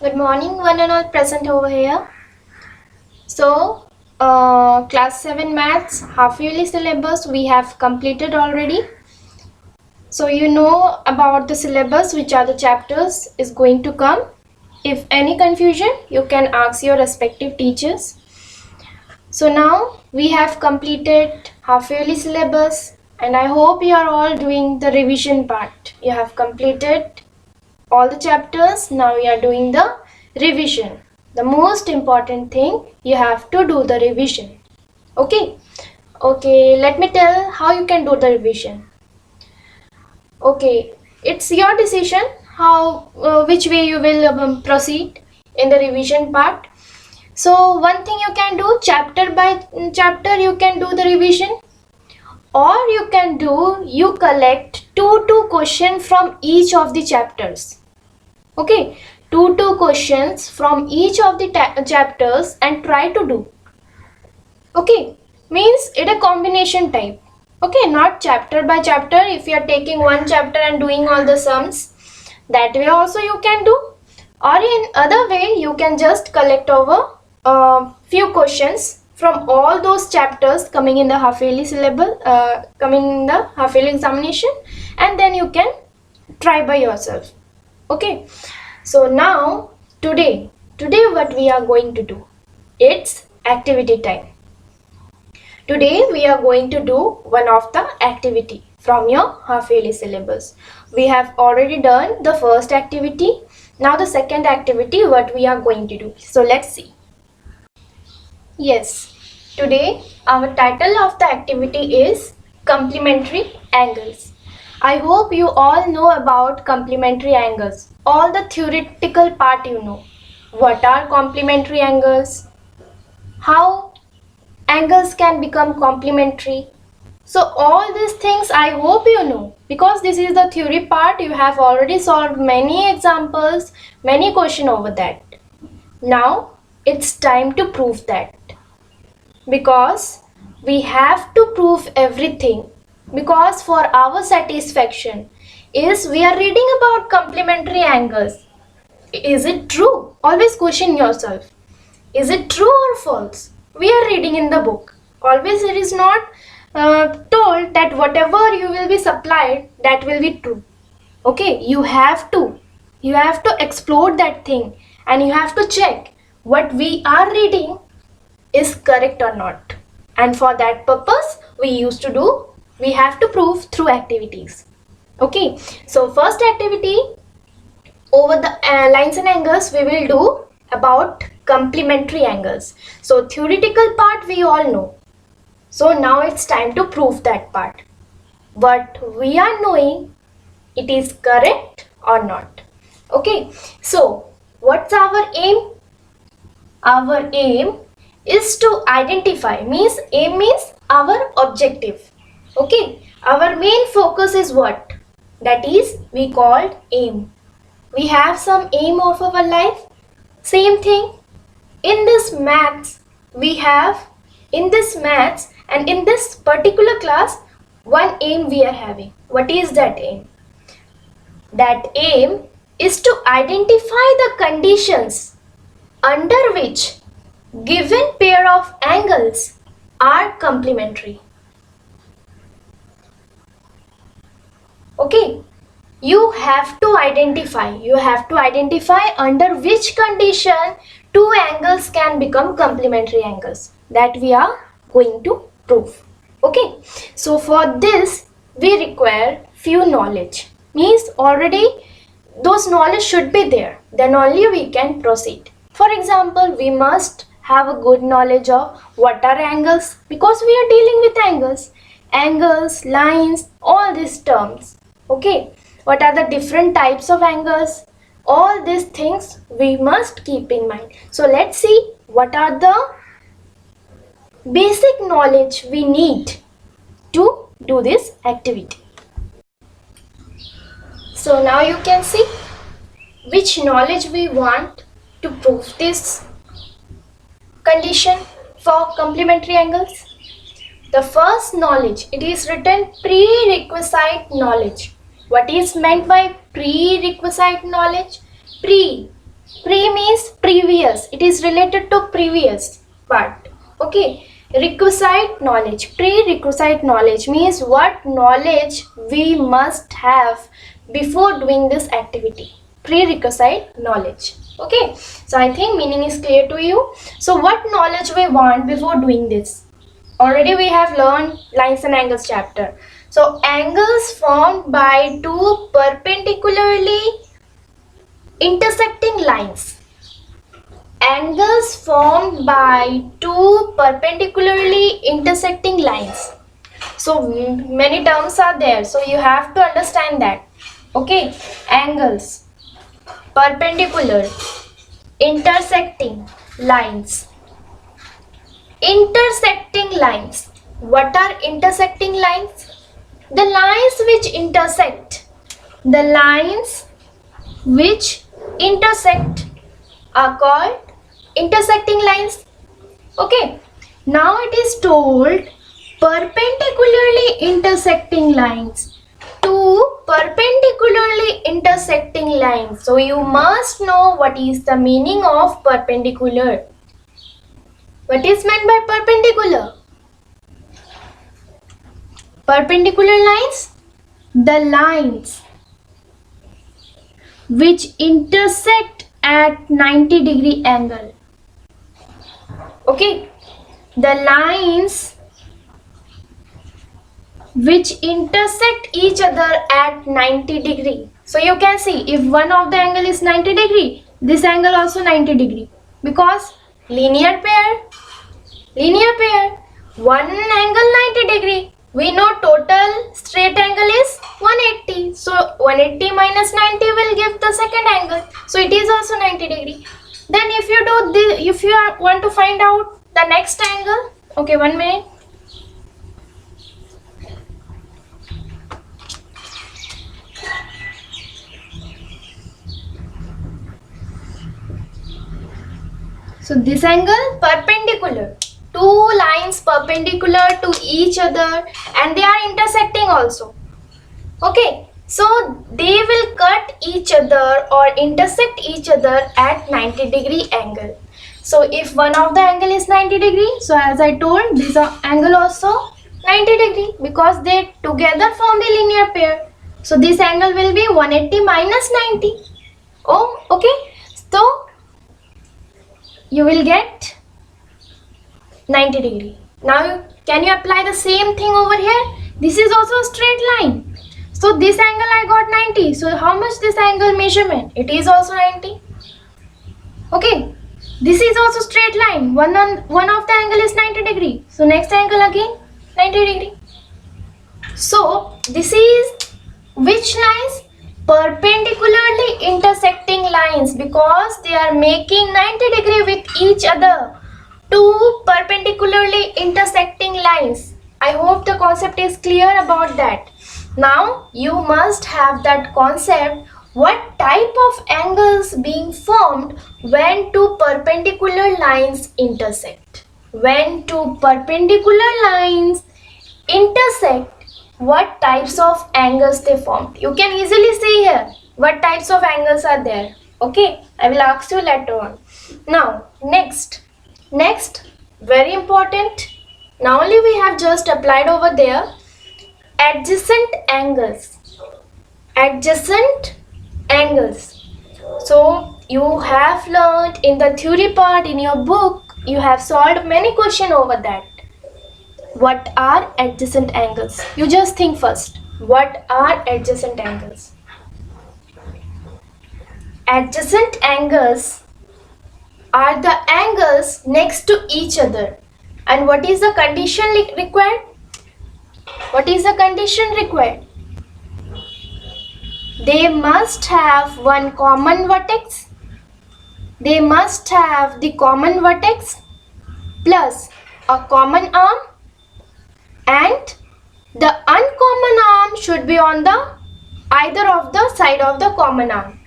Good morning, one and all present over here. So, class 7 maths half yearly syllabus we have completed already. So you know about the syllabus, which are the chapters is going to come. If any confusion, you can ask your respective teachers. So now we have completed half yearly syllabus, and I hope you are all doing the revision part. You have completed all the chapters. Now we are doing the revision. The most important thing, you have to do the revision. Okay, let me tell how you can do the revision. Okay, it's your decision how which way you will proceed in the revision part. So one thing you can do, chapter by chapter you can do the revision, or you can do, you collect two questions from each of the chapters. Okay, two questions from each of the chapters and try to do. Okay, means it a combination type. Okay, not chapter by chapter. If you are taking one chapter and doing all the sums, that way also you can do. Or in other way, you can just collect over few questions from all those chapters coming in the half yearly syllabus, coming in the half yearly examination, and then you can try by yourself. Okay, so now today what we are going to do, it's activity time. Today we are going to do one of the activity from your half yearly syllabus. We have already done the first activity. Now the second activity what we are going to do. So let's see. Yes, today our title of the activity is complementary angles. I hope you all know about complementary angles. All the theoretical part you know. What are complementary angles? How angles can become complementary? So all these things I hope you know, because this is the theory part. You have already solved many examples, many questions over that. Now it's time to prove that, because we have to prove everything, because for our satisfaction is we are reading about complementary angles. Is it true? Always question yourself. Is it true or false? We are reading in the book. Always it is not told that whatever you will be supplied, that will be true. Okay, you have to explore that thing, and you have to check what we are reading is correct or not. And for that purpose, we have to prove through activities. Okay, so first activity, over the lines and angles, we will do about complementary angles. So theoretical part we all know. So now it's time to prove that part. What we are knowing, it is correct or not. Okay, so what's our aim? Our aim is to identify, aim means our objective. Okay, our main focus is what? That is we called aim. We have some aim of our life. Same thing in this maths, we have in this maths and in this particular class one aim we are having. What is that aim? That aim is to identify the conditions under which given pair of angles are complementary. Okay, you have to identify under which condition two angles can become complementary angles. That we are going to prove. Okay, so for this we require few knowledge. Already those knowledge should be there, then only we can proceed. For example, we must have a good knowledge of what are angles, because we are dealing with angles, lines, all these terms. Okay, what are the different types of angles? All these things we must keep in mind. So let's see what are the basic knowledge we need to do this activity. So now you can see which knowledge we want to prove this condition for complementary angles. The first knowledge, it is written prerequisite knowledge. What is meant by prerequisite knowledge? Pre Pre means previous. It is related to previous part. Okay. Requisite knowledge. Prerequisite knowledge means what knowledge we must have before doing this activity. Prerequisite knowledge. Okay. So I think meaning is clear to you. So what knowledge we want before doing this? Already we have learned lines and angles chapter. So angles formed by two perpendicularly intersecting lines. Angles formed by two perpendicularly intersecting lines. So many terms are there, so you have to understand that. Okay, angles, perpendicular, intersecting lines. Intersecting lines. What are intersecting lines? The lines which intersect. The lines which intersect are called intersecting lines. Okay. Now it is told perpendicularly intersecting lines. Two perpendicularly intersecting lines. So you must know what is the meaning of perpendicular. What is meant by perpendicular? Perpendicular lines? The lines which intersect at 90-degree angle. Okay, the lines which intersect each other at 90-degree. So you can see if one of the angle is 90-degree, this angle also 90-degree because linear pair. One angle 90-degree. We know total straight angle is 180. So 180 minus 90 will give the second angle. So it is also 90-degree. Then if you do this, if you want to find out the next angle, okay, 1 minute. So this angle perpendicular. Two lines perpendicular to each other and they are intersecting also. Okay, so they will cut each other or intersect each other at 90-degree angle. So if one of the angle is 90-degree, so as I told, this angle also 90-degree because they together form the linear pair. So this angle will be 180 minus 90. Oh, okay. So you will get 90-degree. Now can you apply the same thing over here? This is also a straight line. So this angle I got 90. So how much this angle measurement? It is also 90. Okay. This is also straight line. One of the angle is 90-degree. So next angle again 90-degree. So this is which lines? Perpendicularly intersecting lines because they are making 90-degree with each other. Two perpendicularly intersecting lines. I hope the concept is clear about that. Now you must have that concept. What type of angles being formed when two perpendicular lines intersect? When two perpendicular lines intersect, what types of angles they formed? You can easily see here what types of angles are there. Okay, I will ask you later on. Now next, very important, now only we have just applied over there, adjacent angles. Adjacent angles. So you have learned in the theory part in your book, you have solved many questions over that. What are adjacent angles? You just think first. What are adjacent angles? Adjacent angles are the angles next to each other. And what is the condition required? What is the condition required? They must have one common vertex. They must have the common vertex plus a common arm, and the uncommon arm should be on the either of the side of the common arm.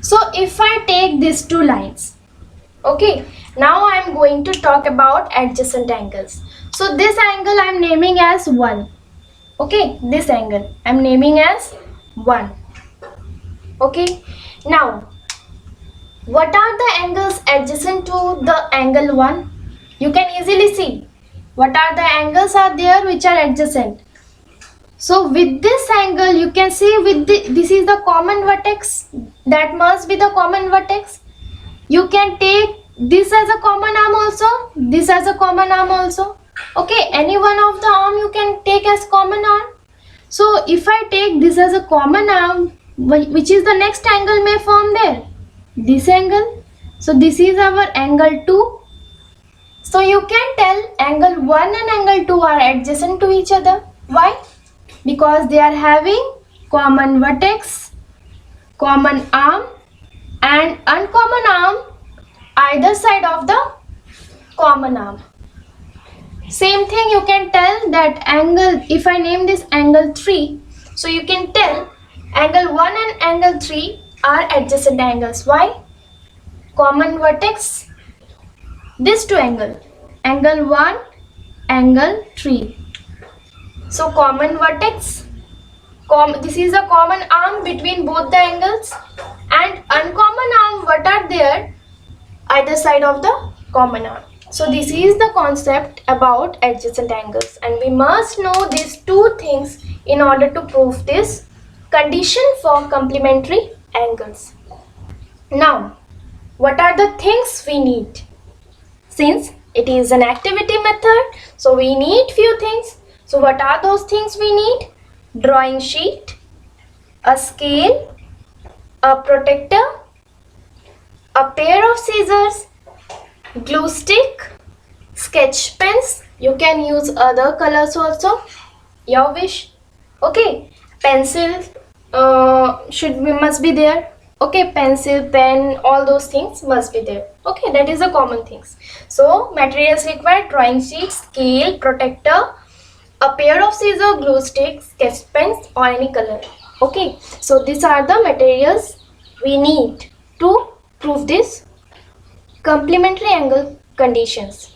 So if I take these two lines, okay, now I am going to talk about adjacent angles. So this angle I am naming as 1. Okay, this angle I am naming as 1. Okay, now What are the angles adjacent to the angle 1? You can easily see what are the angles are there which are adjacent. So with this angle you can see this is the common vertex, that must be the common vertex. You can take this as a common arm also, this as a common arm also. Okay, any one of the arm you can take as common arm. So if I take this as a common arm, which is the next angle may form there? This angle. So this is our angle 2. So you can tell angle 1 and angle 2 are adjacent to each other. Why? Because they are having common vertex, common arm and uncommon arm either side of the common arm. Same thing you can tell that angle, if I name this angle 3, so you can tell angle 1 and angle 3 are adjacent angles. Why? Common vertex, this two angle, angle 1, angle 3. So common vertex, this is a common arm between both the angles, and uncommon arm what are there either side of the common arm. So this is the concept about adjacent angles, and we must know these two things in order to prove this condition for complementary angles. Now, what are the things we need? Since it is an activity method, so we need few things. So what are those things we need? Drawing sheet, a scale, a protractor, a pair of scissors, glue stick, sketch pens. You can use other colors also, your wish. Okay, pencil must be there. Okay, pencil, pen, all those things must be there. Okay, that is the common things. So materials required: drawing sheet, scale, protractor, a pair of scissors, glue stick, sketch pens or any color. Okay, so these are the materials we need to prove this complementary angle conditions.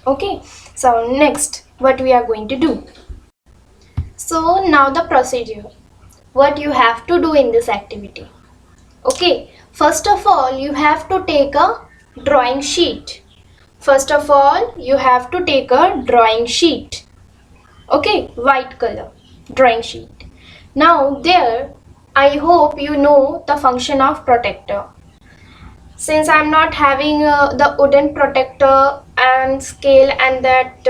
Okay, so next what we are going to do. So now the procedure, what you have to do in this activity. Okay, first of all you have to take a drawing sheet. First of all you have to take a drawing sheet. Okay, white color drawing sheet. Now there, I hope you know the function of protractor. Since I am not having the wooden protractor and scale and that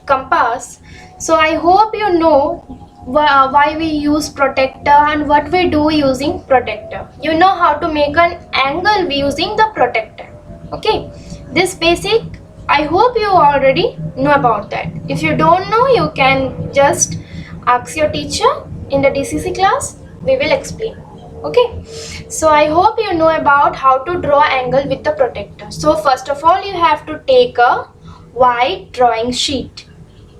compass, so I hope you know why we use protractor and what we do using protractor. You know how to make an angle using the protractor. Okay, this basic I hope you already know about that. If you don't know, you can just ask your teacher in the DCC class. We will explain. Okay, so I hope you know about how to draw angle with the protractor. So first of all you have to take a white drawing sheet.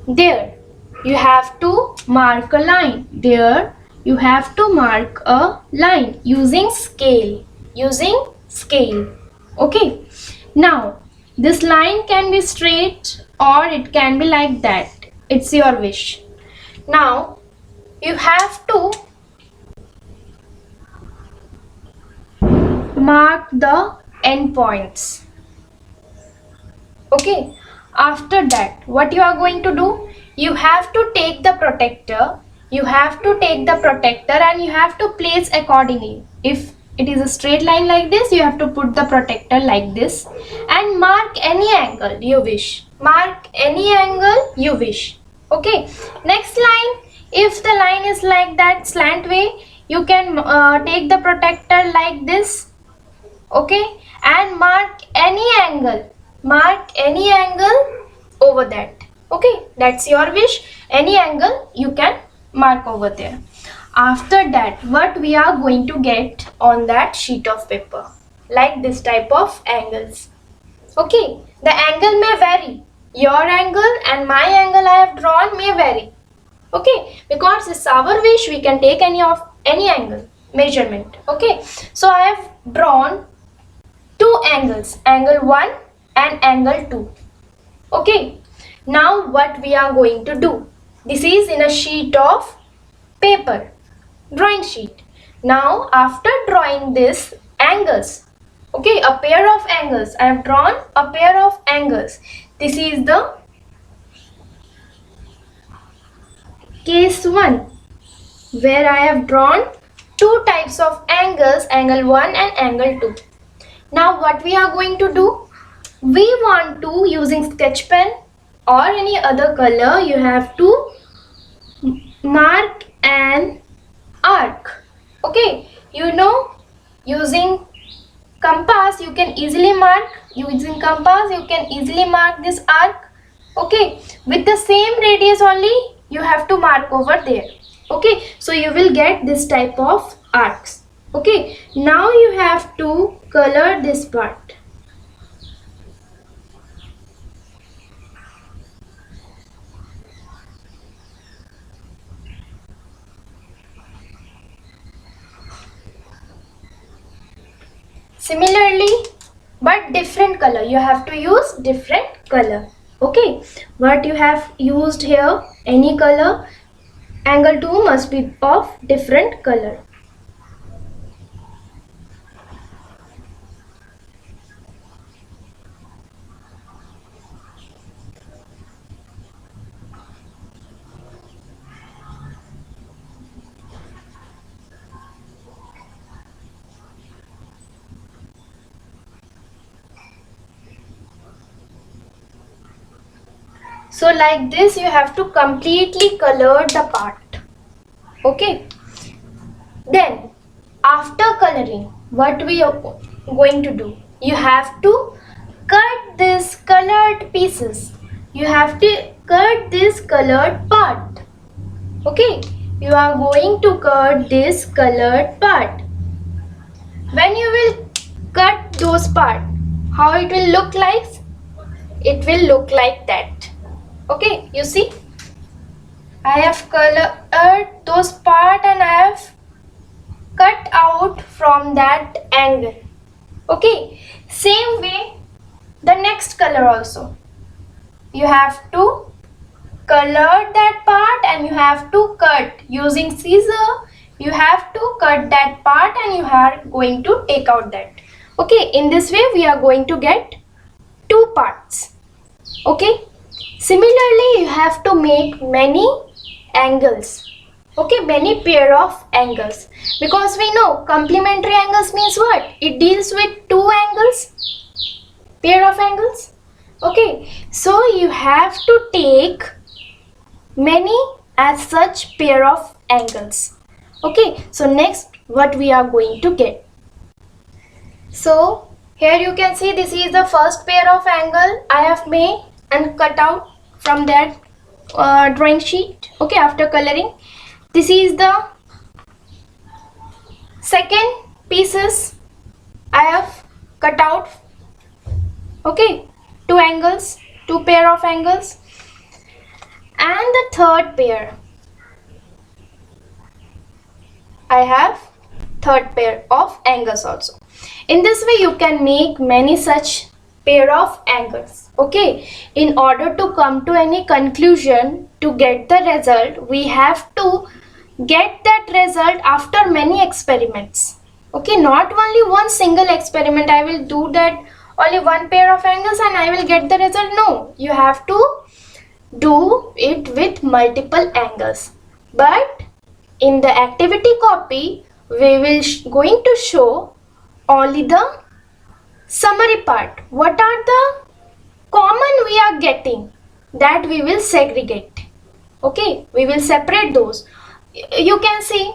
There you have to mark a line. There you have to mark a line using scale. Okay, now this line can be straight or it can be like that. It's your wish. Now you have to mark the endpoints. Okay, after that what you are going to do? You have to take the protractor. And you have to place accordingly. If it is a straight line like this, you have to put the protractor like this and mark any angle you wish. Okay, next line, if the line is like that slant way, you can take the protractor like this. Okay, and mark any angle over that. Okay, that's your wish. Any angle you can mark over there. After that, what we are going to get on that sheet of paper, like this type of angles. Okay, the angle may vary. Your angle and my angle I have drawn may vary. Okay, because it's our wish, we can take any angle measurement. Okay, so I have drawn two angles, angle 1 and angle 2. Okay, now what we are going to do? This is in a sheet of paper, drawing sheet. Now after drawing this angles, Okay, a pair of angles. I have drawn a pair of angles. This is the case 1, where I have drawn two types of angles, angle 1 and angle 2. Now what we are going to do? We want to, using sketch pen or any other color, you have to mark an arc. Okay, you know, using compass you can easily mark, this arc. Okay, with the same radius only you have to mark over there. Okay, so you will get this type of arcs. Okay, now you have to color this part. Similarly, but different color, you have to use different color. Okay, what you have used here, any color, angle 2 must be of different color. So like this you have to completely color the part. Okay, then after coloring, what we are going to do, you have to cut this colored pieces, you have to cut this colored part. Okay, you are going to cut this colored part. When you will cut those part, how it will look like? It will look like that. Okay, you see, I have colored those part and I have cut out from that angle. Okay, same way the next color also, you have to color that part and you have to cut using scissor. You have to cut that part and you are going to take out that. Okay, in this way we are going to get two parts. Okay, similarly you have to make many angles. Okay, many pair of angles, because we know complementary angles means what? It deals with two angles, pair of angles. Okay, so you have to take many as such pair of angles. Okay, so next what we are going to get. So here you can see this is the first pair of angle I have made and cut out from that drawing sheet. Okay, after coloring, this is the second pieces I have cut out. Okay, two angles, two pair of angles, and the third pair I have third pair of angles also. In this way you can make many such pair of angles. Okay, in order to come to any conclusion, to get the result, we have to get that result after many experiments. Okay, not only one single experiment, I will do that only one pair of angles and I will get the result. No, you have to do it with multiple angles. But in the activity copy, we will going to show only the summary part. What are the common we are getting, that we will segregate. Okay, we will separate those. You can see.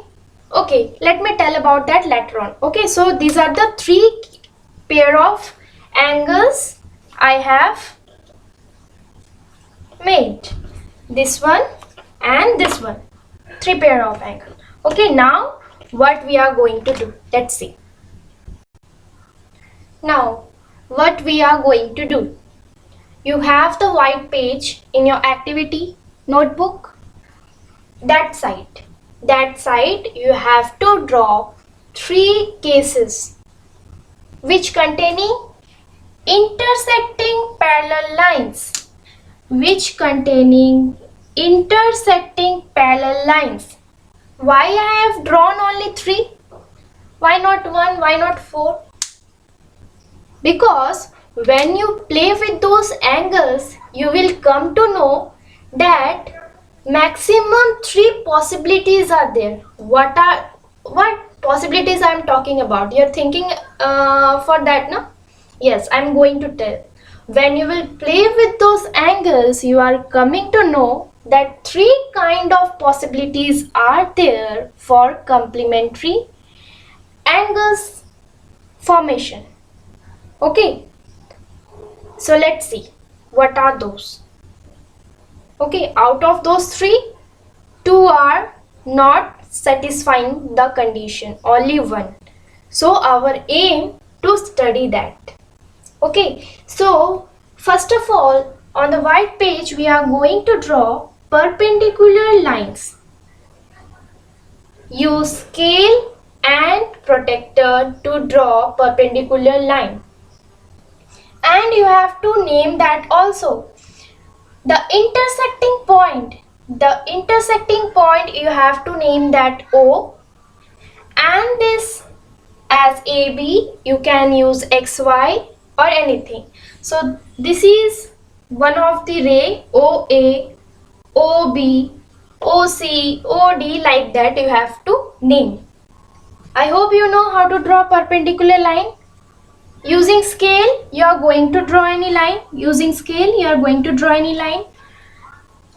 Okay, let me tell about that later on. Okay, so these are the three pair of angles I have made. This one and this one, three pair of angles. Okay, now what we are going to do, let's see. Now what we are going to do, you have the white page in your activity notebook. That side you have to draw three cases which containing intersecting parallel lines. Why I have drawn only three? Why not one? Why not four? Because when you play with those angles, you will come to know that maximum 3 possibilities are there. What possibilities I am talking about? You are thinking for that, no? Yes, I am going to tell. When you will play with those angles, you are coming to know that 3 kind of possibilities are there for complementary angles formation. Okay, so let's see what are those. Okay, out of those 3, 2 are not satisfying the condition, only 1. So our aim to study that. Okay, so first of all, on the white page we are going to draw perpendicular lines. Use scale and protector to draw perpendicular line. And you have to name that also. The intersecting point you have to name that O, and this as AB you can use XY or anything. So this is one of the ray OA, OB, OC, OD, like that you have to name. I hope you know how to draw perpendicular line. Using scale you are going to draw any line. Using scale you are going to draw any line.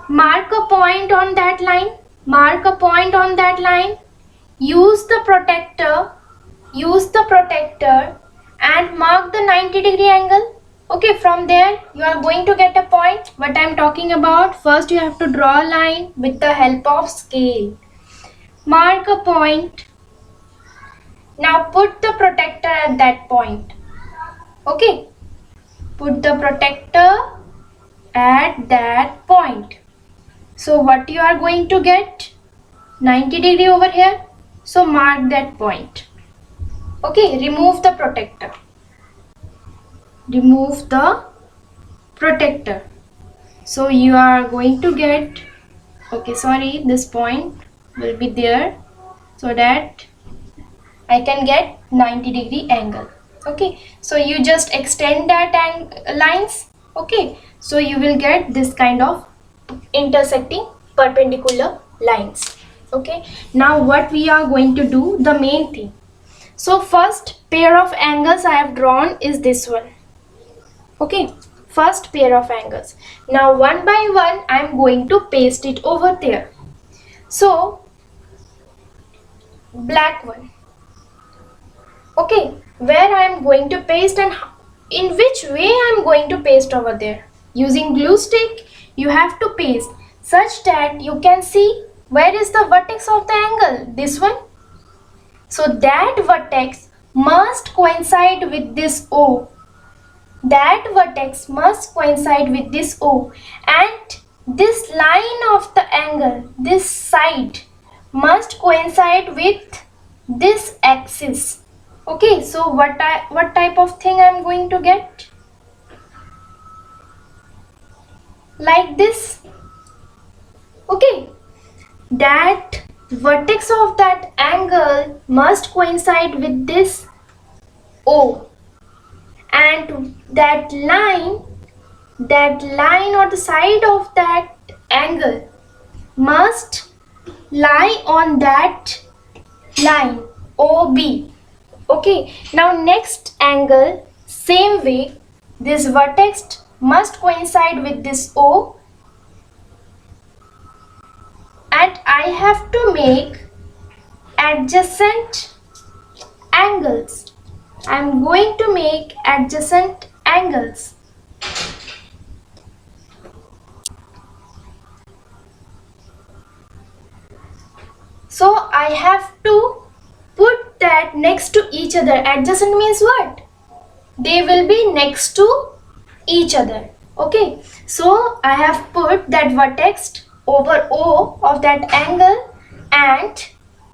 Mark a point on that line. Mark a point on that line. Use the protector and mark the 90-degree angle. Okay, from there you are going to get a point. What I am talking about, first you have to draw a line with the help of scale. Mark a point. Now put the protector at that point. Okay, put the protector at that point. So what you are going to get? 90-degree over here. So mark that point. Okay, remove the protector. Remove the protector. So you are going to get, okay, sorry, this point will be there so that I can get 90-degree angle. Okay, so you just extend that lines. Okay, so you will get this kind of intersecting perpendicular lines. Okay, now what we are going to do, the main thing. So first pair of angles I have drawn is this one. Okay, first pair of angles. Now one by one I am going to paste it over there. So black one. Okay, where I am going to paste and in which way I am going to paste over there. Using glue stick you have to paste such that you can see where is the vertex of the angle, this one. So that vertex must coincide with this O. That vertex must coincide with this O, and this line of the angle, this side, must coincide with this axis. Okay, so what type of thing I am going to get? Like this. Okay, that vertex of that angle must coincide with this O, and that line or the side of that angle must lie on that line OB. Okay, now next angle, same way, this vertex must coincide with this O, and I have to make adjacent angles. I am going to make adjacent angles. So I have to put that next to each other. Adjacent means what? They will be next to each other. Okay, so I have put that vertex over O of that angle, and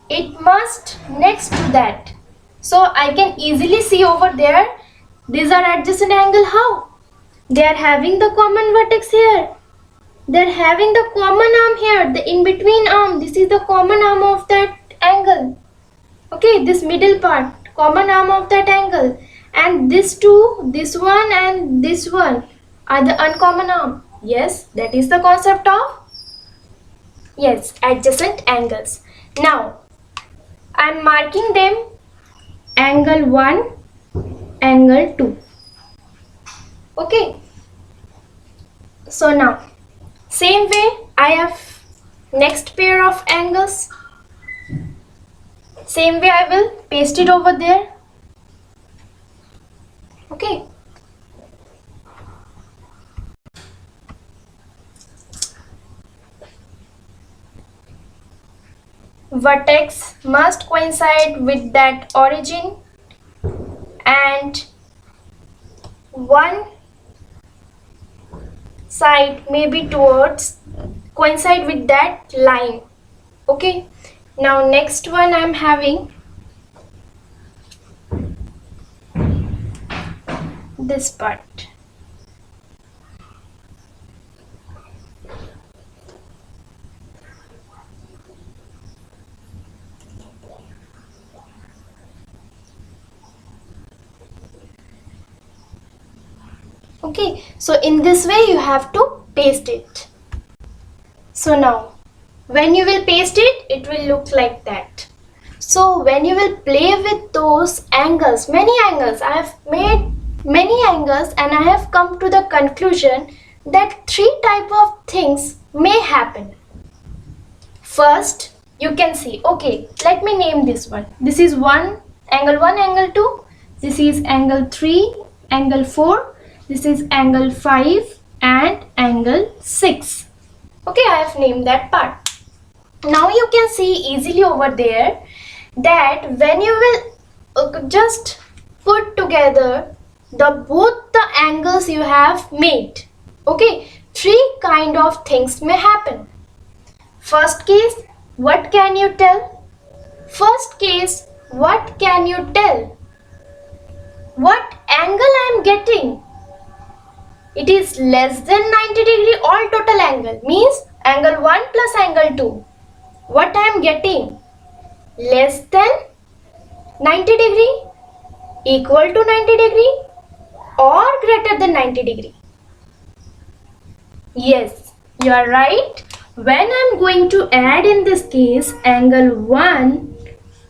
it must next to that. So I can easily see over there, these are adjacent angle. How? They are having the common vertex here. They are having the common arm here, the in between arm. This is the common arm of that angle. Okay, this middle part, common arm of that angle. And this two, this one and this one are the uncommon arm. Yes, that is the concept of, yes, adjacent angles. Now, I am marking them angle 1, angle 2. Okay. So now, same way I have next pair of angles. Same way I will paste it over there. Okay. Vertex must coincide with that origin and one side may be towards coincide with that line. Okay. Now next one I am having this part. Okay, so in this way you have to paste it. So now when you will paste it, it will look like that. So when you will play with those angles, many angles, I have made many angles and I have come to the conclusion that three type of things may happen. First, you can see, okay, let me name this one. This is angle 1, angle 2. This is angle 3, angle 4. This is angle 5 and angle 6. Okay, I have named that part. Now you can see easily over there that when you will just put together both the angles you have made, okay, three kind of things may happen. First case, what can you tell? First case, what can you tell? What angle I am getting? It is less than 90 degree all total angle, means angle 1 plus angle 2. What I am getting? Less than 90 degree, equal to 90 degree or greater than 90 degree. Yes, you are right. When I am going to add in this case angle 1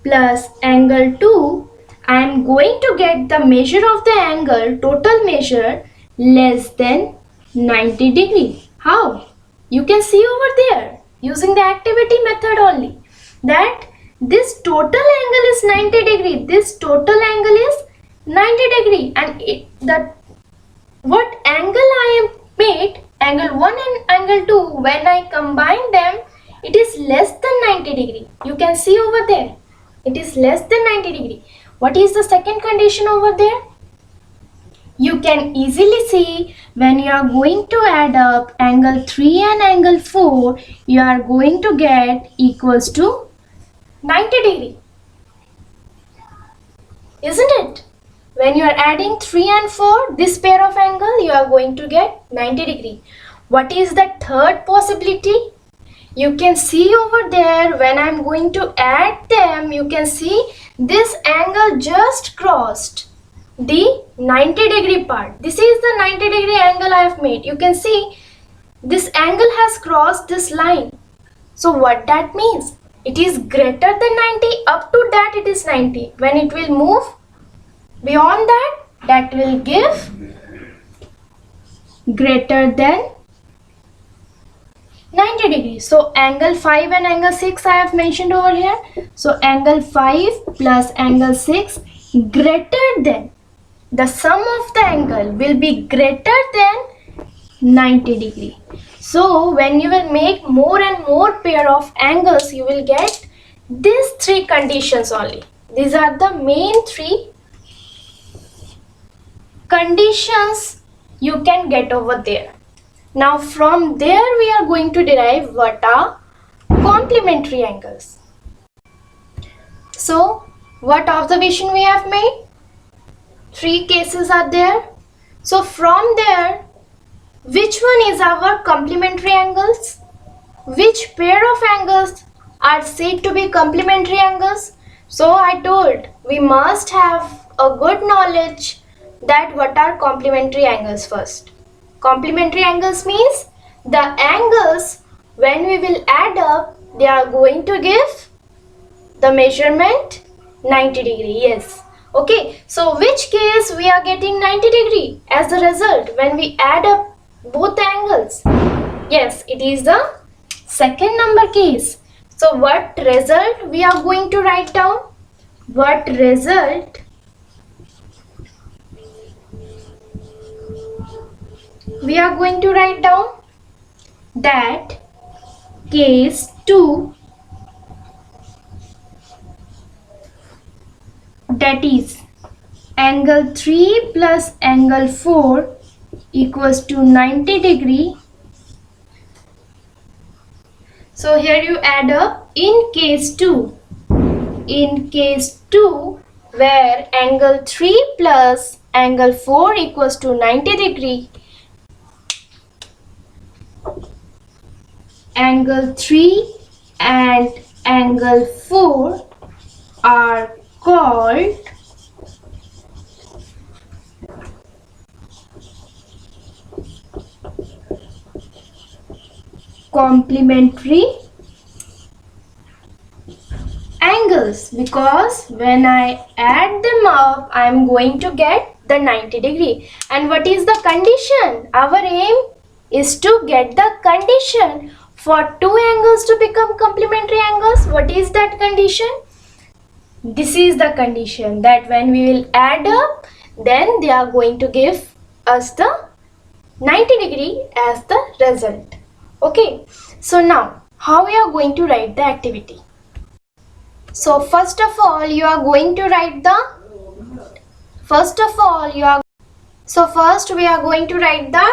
plus angle 2, I am going to get the measure of the angle, total measure, less than 90 degree. How? You can see over there using the activity method only that this total angle is 90 degree. This total angle is 90 degree and what angle I am made, angle 1 and angle 2, when I combine them, it is less than 90 degree. You can see over there. It is less than 90 degree. What is the second condition over there? You can easily see when you are going to add up angle 3 and angle 4, you are going to get equals to 90 degree. Isn't it? When you are adding 3 and 4, this pair of angle, you are going to get 90 degree. What is the third possibility? You can see over there when I am going to add them, you can see this angle just crossed the 90 degree part. This is the 90 degree angle I have made. You can see this angle has crossed this line. So what that means? It is greater than 90. Up to that it is 90. When it will move beyond that, that will give greater than 90 degrees. So angle 5 and angle 6 I have mentioned over here. So angle 5 plus angle 6 greater than, the sum of the angle will be greater than 90 degree. So when you will make more and more pair of angles, you will get these three conditions only. These are the main three conditions you can get over there. Now from there we are going to derive what are complementary angles. So what observation we have made? Three cases are there. So from there, which one is our complementary angles? Which pair of angles are said to be complementary angles? So I told we must have a good knowledge that what are complementary angles first. Complementary angles means the angles when we will add up, they are going to give the measurement 90 degree. Yes. Okay. So which case we are getting 90 degree as the result when we add up both the angles? Yes, it is the second number case. So what result we are going to write down? What result we are going to write down? That case 2, that is angle 3 plus angle 4 equals to 90 degree. So here you add up in case 2. In case 2 where angle 3 plus angle 4 equals to 90 degree, angle 3 and angle 4 are called complementary angles, because when I add them up I am going to get the 90 degree. And what is the condition? Our aim is to get the condition for two angles to become complementary angles. What is that condition? This is the condition, that when we will add up, then they are going to give us the 90 degree as the result. Okay, so now how we are going to write the activity? So first of all you are going to write the first we are going to write the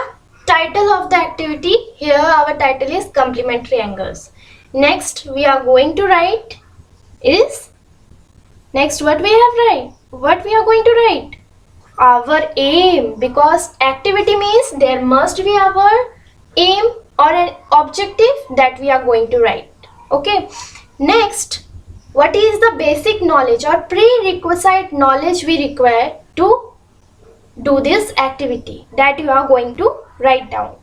title of the activity. Here our title is complementary angles. Next we are going to write is what we are going to write? Our aim, because activity means there must be our aim or an objective that we are going to write. Okay, next, what is the basic knowledge or prerequisite knowledge we require to do this activity, that you are going to write down.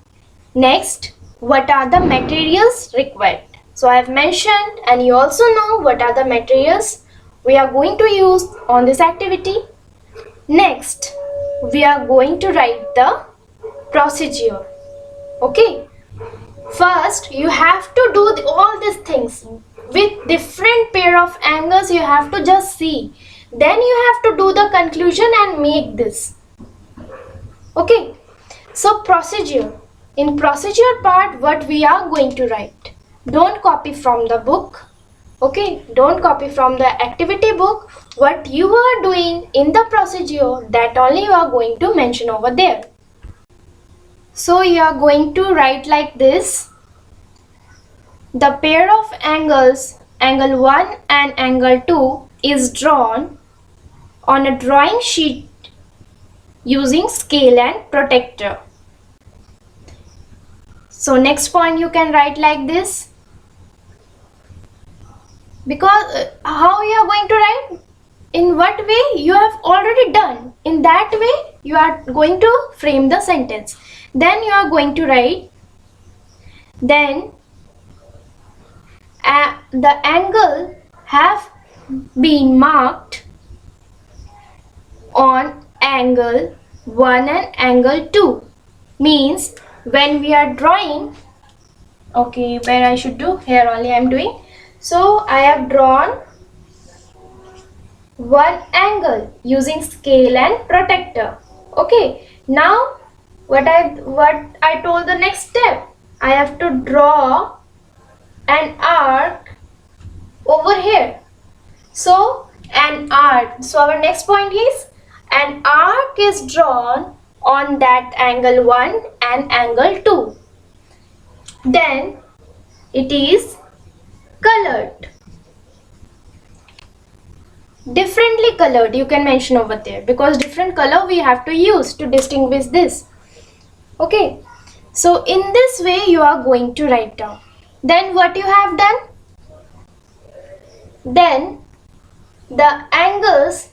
Next, what are the materials required? So I have mentioned, and you also know what are the materials we are going to use on this activity. Next, we are going to write the procedure. Okay, first you have to do all these things with different pair of angles. You have to just see, then you have to do the conclusion and make this. Okay, so procedure. In procedure part, what we are going to write, don't copy from the book. Okay, don't copy from the activity book. What you are doing in the procedure, that only you are going to mention over there. So you are going to write like this: the pair of angles, angle 1 and angle 2, is drawn on a drawing sheet using scale and protractor. So next point you can write like this, because how you are going to write, in what way you have already done, in that way you are going to frame the sentence. Then you are going to write, then the angle have been marked on angle 1 and angle 2. Means when we are drawing, okay, where I should do, here only I am doing. So I have drawn one angle using scale and protractor. Okay, now what I told, the next step, I have to draw an arc over here. So an arc, so our next point is, an arc is drawn on that angle 1 and angle 2. Then it is colored, differently colored, you can mention over there, because different color we have to use to distinguish this. Okay, so in this way you are going to write down. Then what you have done, then the angles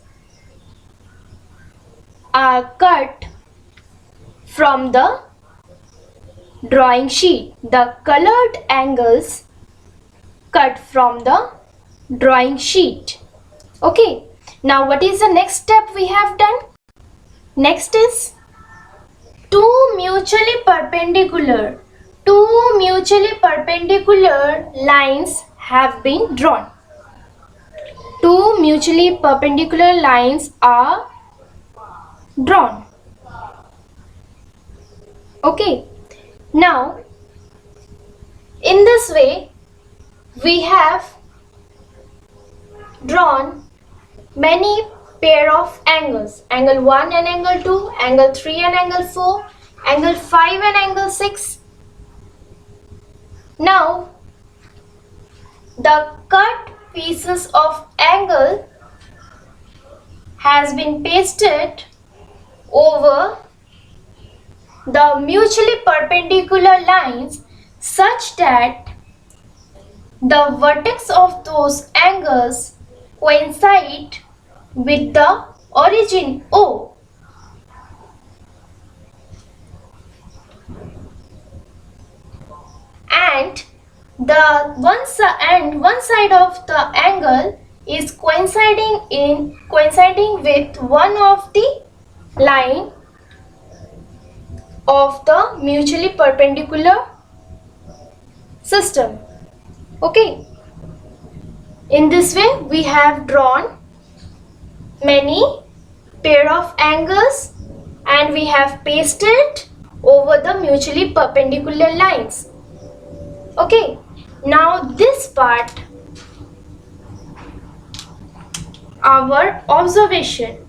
are cut from the drawing sheet. The colored angles cut from the drawing sheet. Okay, now what is the next step we have done? Next is two mutually perpendicular lines have been drawn. Two mutually perpendicular lines are drawn. Okay, now in this way we have drawn many pair of angles, angle 1 and angle 2, angle 3 and angle 4, angle 5 and angle 6. Now the cut pieces of angle has been pasted over the mutually perpendicular lines such that the vertex of those angles coincide with the origin O. And one side of the angle is coinciding with one of the line of the mutually perpendicular system. Okay, in this way we have drawn many pair of angles and we have pasted over the mutually perpendicular lines. Okay, now this part, our observation,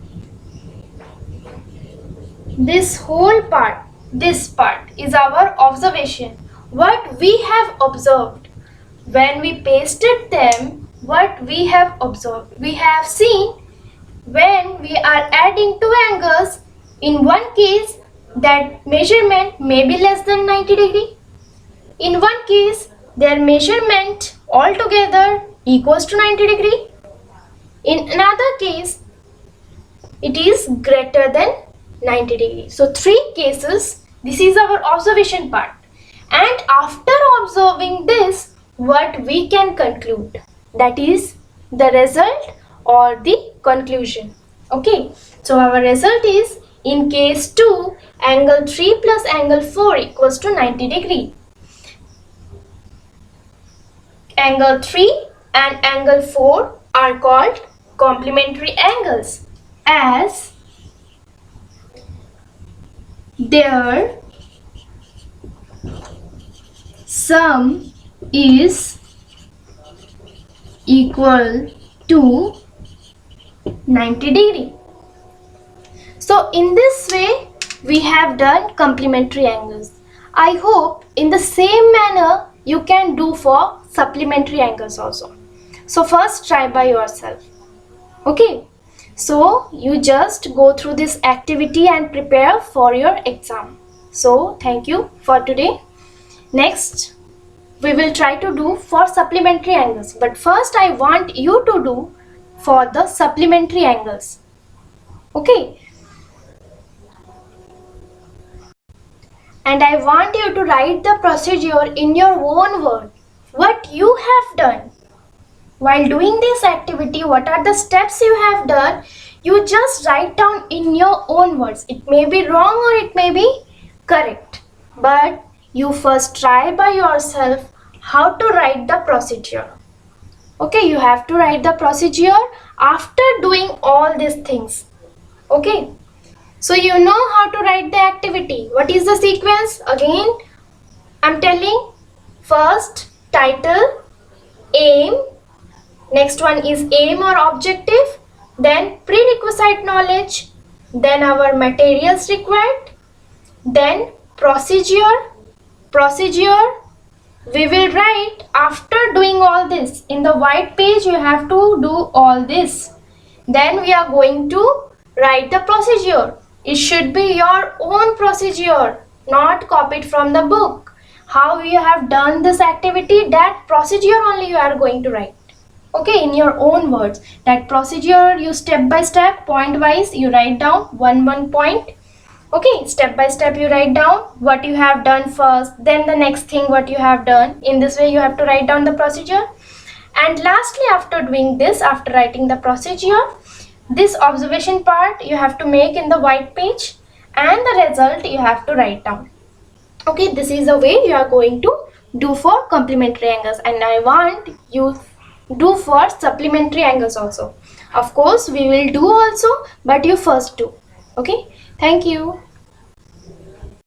this whole part, this part is our observation. What we have observed when we pasted them, what we have observed, we have seen when we are adding two angles, in one case that measurement may be less than 90 degree. In one case their measurement altogether equals to 90 degree. In another case it is greater than 90 degree. So three cases, this is our observation part. And after observing this, what we can conclude, that is the result or the conclusion. Okay, so our result is, in case 2, angle 3 plus angle 4 equals to 90 degree. Angle 3 and angle 4 are called complementary angles, as their sum is equal to 90 degree. So in this way we have done complementary angles. I hope in the same manner you can do for supplementary angles also. So first try by yourself. Okay, so you just go through this activity and prepare for your exam. So thank you for today. Next we will try to do for supplementary angles, but first I want you to do for the supplementary angles. Okay, and I want you to write the procedure in your own word, what you have done while doing this activity. What are the steps you have done? You just write down in your own words. It may be wrong or it may be correct, but you first try by yourself how to write the procedure. Okay, you have to write the procedure after doing all these things. Okay, so you know how to write the activity. What is the sequence? Again, I'm telling. First, title, aim. Next one is aim or objective. Then prerequisite knowledge. Then our materials required. Then procedure. We will write after doing all this. In the white page you have to do all this. Then we are going to write the procedure. It should be your own procedure, not copied from the book. How you have done this activity, that procedure only you are going to write. Okay, in your own words. That procedure you step by step, point wise, you write down one point. Okay, step by step you write down what you have done first, then the next thing what you have done. In this way you have to write down the procedure. And lastly, after doing this, after writing the procedure, this observation part you have to make in the white page, and the result you have to write down. Okay, this is the way you are going to do for complementary angles, and I want you do for supplementary angles also. Of course we will do also, but you first do. Okay, thank you.